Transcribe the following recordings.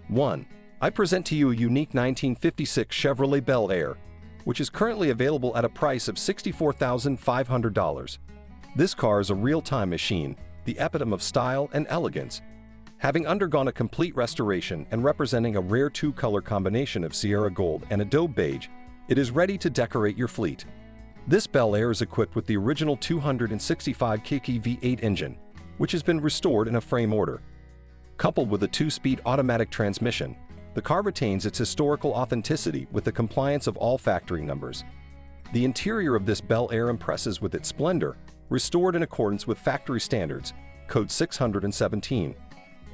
1. I present to you a unique 1956 Chevrolet Bel Air, which is currently available at a price of $64,500. This car is a real-time machine, the epitome of style and elegance. Having undergone a complete restoration and representing a rare two-color combination of Sierra Gold and Adobe Beige, it is ready to decorate your fleet. This Bel Air is equipped with the original 265 kk V8 engine, which has been restored in a frame order. Coupled with a 2-speed automatic transmission, the car retains its historical authenticity with the compliance of all factory numbers. The interior of this Bel Air impresses with its splendor, restored in accordance with factory standards, Code 617.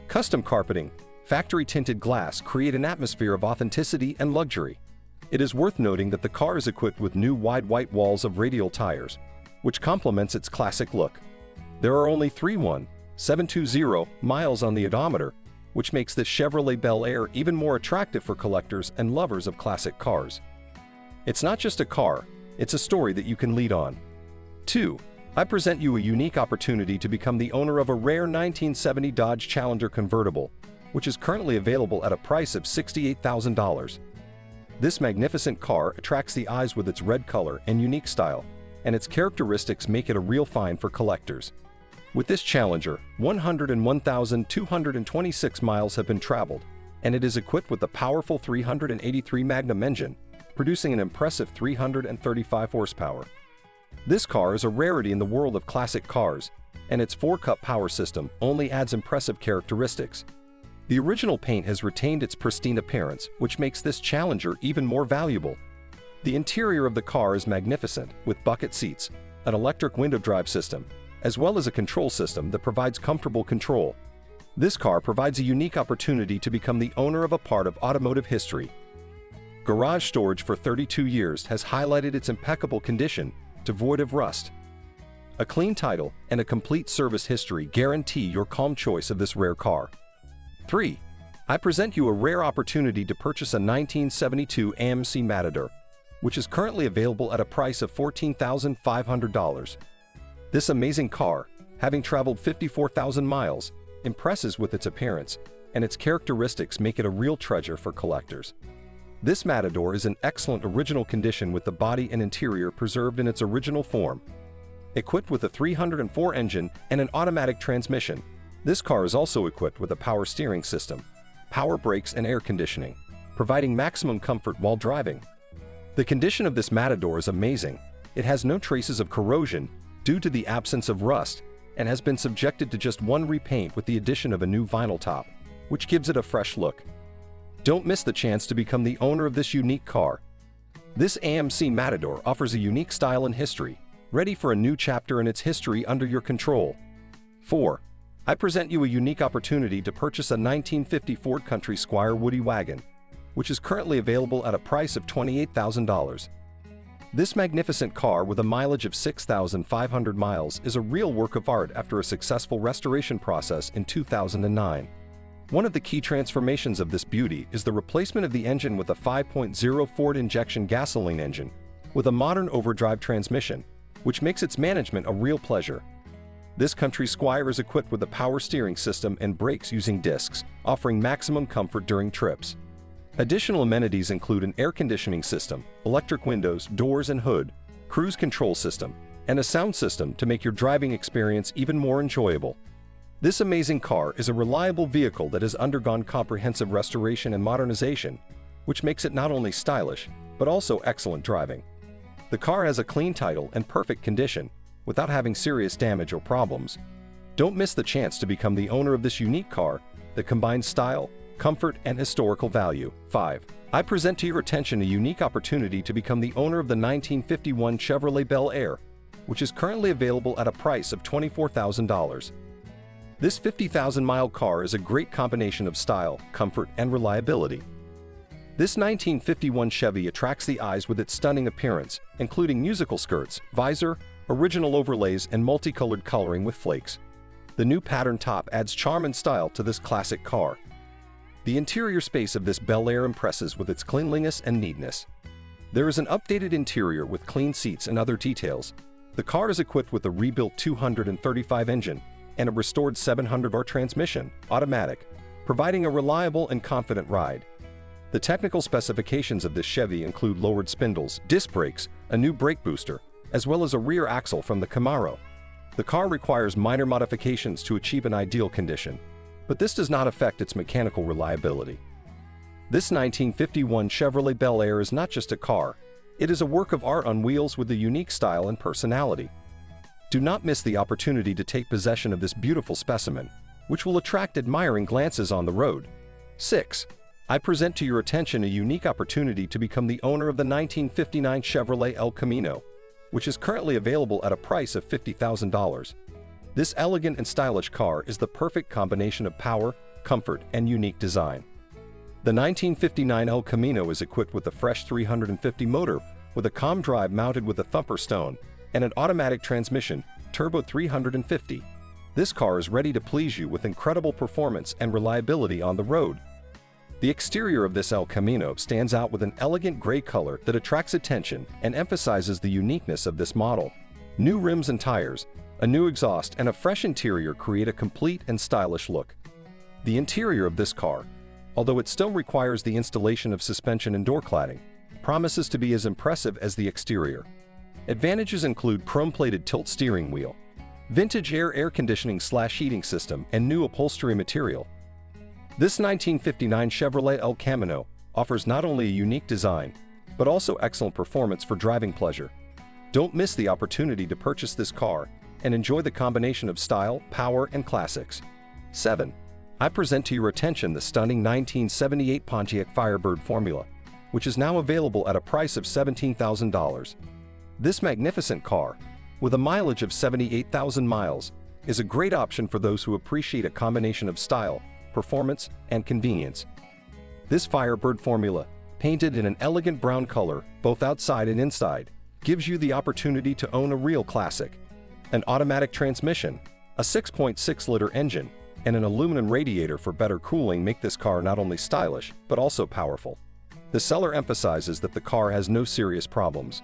Custom carpeting, factory-tinted glass create an atmosphere of authenticity and luxury. It is worth noting that the car is equipped with new wide white walls of radial tires, which complements its classic look. There are only 31,720 miles on the odometer, which makes this Chevrolet Bel Air even more attractive for collectors and lovers of classic cars. It's not just a car, it's a story that you can lead on. 2. I present you a unique opportunity to become the owner of a rare 1970 Dodge Challenger Convertible, which is currently available at a price of $68,000. This magnificent car attracts the eyes with its red color and unique style, and its characteristics make it a real find for collectors. With this Challenger, 101,226 miles have been traveled, and it is equipped with a powerful 383 Magnum engine, producing an impressive 335 horsepower. This car is a rarity in the world of classic cars, and its 4-cup power system only adds impressive characteristics. The original paint has retained its pristine appearance, which makes this Challenger even more valuable. The interior of the car is magnificent, with bucket seats, an electric window drive system, as well as a control system that provides comfortable control. This car provides a unique opportunity to become the owner of a part of automotive history. Garage storage for 32 years has highlighted its impeccable condition, devoid of rust. A clean title and a complete service history guarantee your calm choice of this rare car. 3. I present you a rare opportunity to purchase a 1972 AMC Matador, which is currently available at a price of $14,500. This amazing car, having traveled 54,000 miles, impresses with its appearance, and its characteristics make it a real treasure for collectors. This Matador is in excellent original condition with the body and interior preserved in its original form. Equipped with a 304 engine and an automatic transmission, this car is also equipped with a power steering system, power brakes and air conditioning, providing maximum comfort while driving. The condition of this Matador is amazing. It has no traces of corrosion due to the absence of rust, and has been subjected to just one repaint with the addition of a new vinyl top, which gives it a fresh look. Don't miss the chance to become the owner of this unique car. This AMC Matador offers a unique style and history, ready for a new chapter in its history under your control. 4. I present you a unique opportunity to purchase a 1950 Ford Country Squire Woody Wagon, which is currently available at a price of $28,000. This magnificent car with a mileage of 6,500 miles is a real work of art after a successful restoration process in 2009. One of the key transformations of this beauty is the replacement of the engine with a 5.0 Ford injection gasoline engine with a modern overdrive transmission, which makes its management a real pleasure. This Country Squire is equipped with a power steering system and brakes using discs, offering maximum comfort during trips. Additional amenities include an air conditioning system, electric windows, doors and hood, cruise control system, and a sound system to make your driving experience even more enjoyable. This amazing car is a reliable vehicle that has undergone comprehensive restoration and modernization, which makes it not only stylish, but also excellent driving. The car has a clean title and perfect condition, without having serious damage or problems. Don't miss the chance to become the owner of this unique car that combines style, comfort, and historical value. 5. I present to your attention a unique opportunity to become the owner of the 1951 Chevrolet Bel Air, which is currently available at a price of $24,000. This 50,000-mile car is a great combination of style, comfort, and reliability. This 1951 Chevy attracts the eyes with its stunning appearance, including musical skirts, visor, original overlays, and multicolored coloring with flakes. The new pattern top adds charm and style to this classic car. The interior space of this Bel Air impresses with its cleanliness and neatness. There is an updated interior with clean seats and other details. The car is equipped with a rebuilt 235 engine and a restored 700R transmission, automatic, providing a reliable and confident ride. The technical specifications of this Chevy include lowered spindles, disc brakes, a new brake booster, as well as a rear axle from the Camaro. The car requires minor modifications to achieve an ideal condition, but this does not affect its mechanical reliability. This 1951 Chevrolet Bel Air is not just a car, it is a work of art on wheels with a unique style and personality. Do not miss the opportunity to take possession of this beautiful specimen, which will attract admiring glances on the road. 6. I present to your attention a unique opportunity to become the owner of the 1959 Chevrolet El Camino, which is currently available at a price of $50,000. This elegant and stylish car is the perfect combination of power, comfort, and unique design. The 1959 El Camino is equipped with a fresh 350 motor with a calm drive mounted with a thumper stone and an automatic transmission, Turbo 350. This car is ready to please you with incredible performance and reliability on the road. The exterior of this El Camino stands out with an elegant gray color that attracts attention and emphasizes the uniqueness of this model. New rims and tires, a new exhaust, and a fresh interior create a complete and stylish look. The interior of this car, although it still requires the installation of suspension and door cladding, promises to be as impressive as the exterior. Advantages include chrome-plated tilt steering wheel, vintage air conditioning/heating system, and new upholstery material. This 1959 Chevrolet El Camino offers not only a unique design, but also excellent performance for driving pleasure. Don't miss the opportunity to purchase this car and enjoy the combination of style, power, and classics. 7. I present to your attention the stunning 1978 Pontiac Firebird Formula, which is now available at a price of $17,000. This magnificent car, with a mileage of 78,000 miles, is a great option for those who appreciate a combination of style, performance, and convenience. This Firebird Formula, painted in an elegant brown color both outside and inside, gives you the opportunity to own a real classic. An automatic transmission, a 6.6-liter engine, and an aluminum radiator for better cooling make this car not only stylish, but also powerful. The seller emphasizes that the car has no serious problems.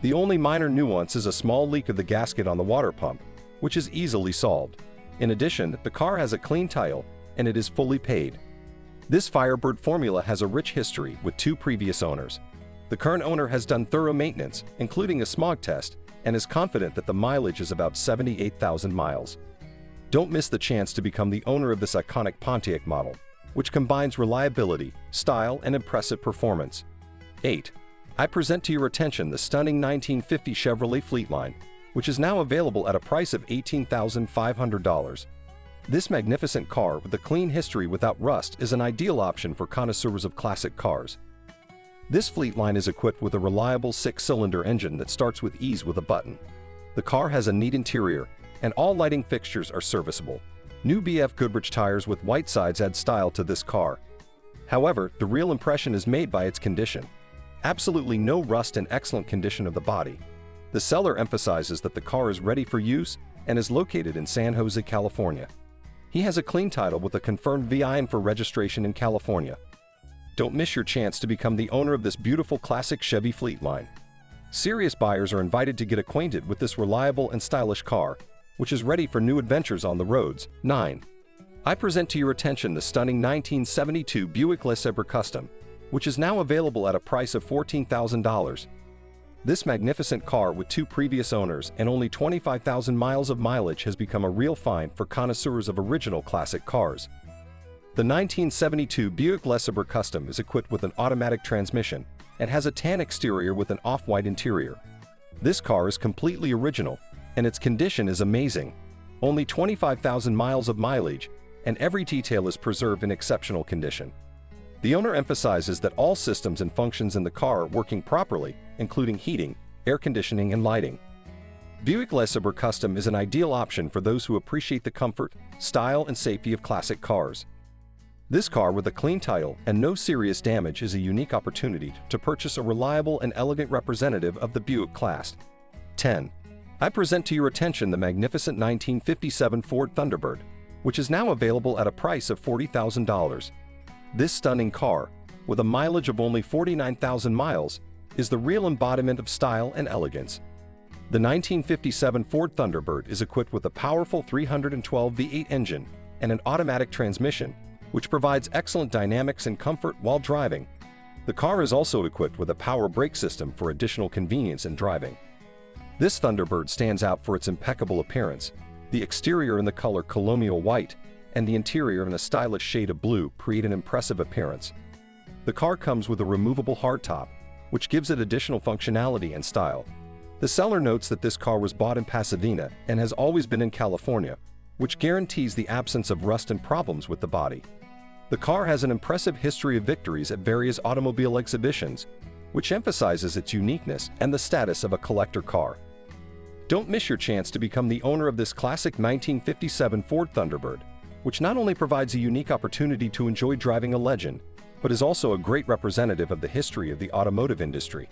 The only minor nuance is a small leak of the gasket on the water pump, which is easily solved. In addition, the car has a clean title, and it is fully paid. This Firebird Formula has a rich history with 2 previous owners. The current owner has done thorough maintenance, including a smog test, and is confident that the mileage is about 78,000 miles. Don't miss the chance to become the owner of this iconic Pontiac model, which combines reliability, style, and impressive performance. 8. I present to your attention the stunning 1950 Chevrolet Fleetline, which is now available at a price of $18,500. This magnificent car with a clean history without rust is an ideal option for connoisseurs of classic cars. This Fleetline is equipped with a reliable 6-cylinder engine that starts with ease with a button. The car has a neat interior, and all lighting fixtures are serviceable. New BF Goodrich tires with white sides add style to this car. However, the real impression is made by its condition. Absolutely no rust and excellent condition of the body. The seller emphasizes that the car is ready for use and is located in San Jose, California. He has a clean title with a confirmed VIN for registration in California. Don't miss your chance to become the owner of this beautiful classic Chevy Fleetline. Serious buyers are invited to get acquainted with this reliable and stylish car, which is ready for new adventures on the roads. 9. I present to your attention the stunning 1972 Buick LeSabre Custom, which is now available at a price of $14,000. This magnificent car with 2 previous owners and only 25,000 miles of mileage has become a real find for connoisseurs of original classic cars. The 1972 Buick LeSabre Custom is equipped with an automatic transmission and has a tan exterior with an off-white interior. This car is completely original, and its condition is amazing. Only 25,000 miles of mileage, and every detail is preserved in exceptional condition. The owner emphasizes that all systems and functions in the car are working properly, including heating, air conditioning, and lighting. Buick LeSabre Custom is an ideal option for those who appreciate the comfort, style, and safety of classic cars. This car with a clean title and no serious damage is a unique opportunity to purchase a reliable and elegant representative of the Buick class. 10. I present to your attention the magnificent 1957 Ford Thunderbird, which is now available at a price of $40,000. This stunning car, with a mileage of only 49,000 miles, is the real embodiment of style and elegance. The 1957 Ford Thunderbird is equipped with a powerful 312 V8 engine and an automatic transmission, which provides excellent dynamics and comfort while driving. The car is also equipped with a power brake system for additional convenience in driving. This Thunderbird stands out for its impeccable appearance. The exterior in the color colonial white and the interior in a stylish shade of blue create an impressive appearance. The car comes with a removable hardtop, which gives it additional functionality and style. The seller notes that this car was bought in Pasadena and has always been in California, which guarantees the absence of rust and problems with the body. The car has an impressive history of victories at various automobile exhibitions, which emphasizes its uniqueness and the status of a collector car. Don't miss your chance to become the owner of this classic 1957 Ford Thunderbird, which not only provides a unique opportunity to enjoy driving a legend, but is also a great representative of the history of the automotive industry.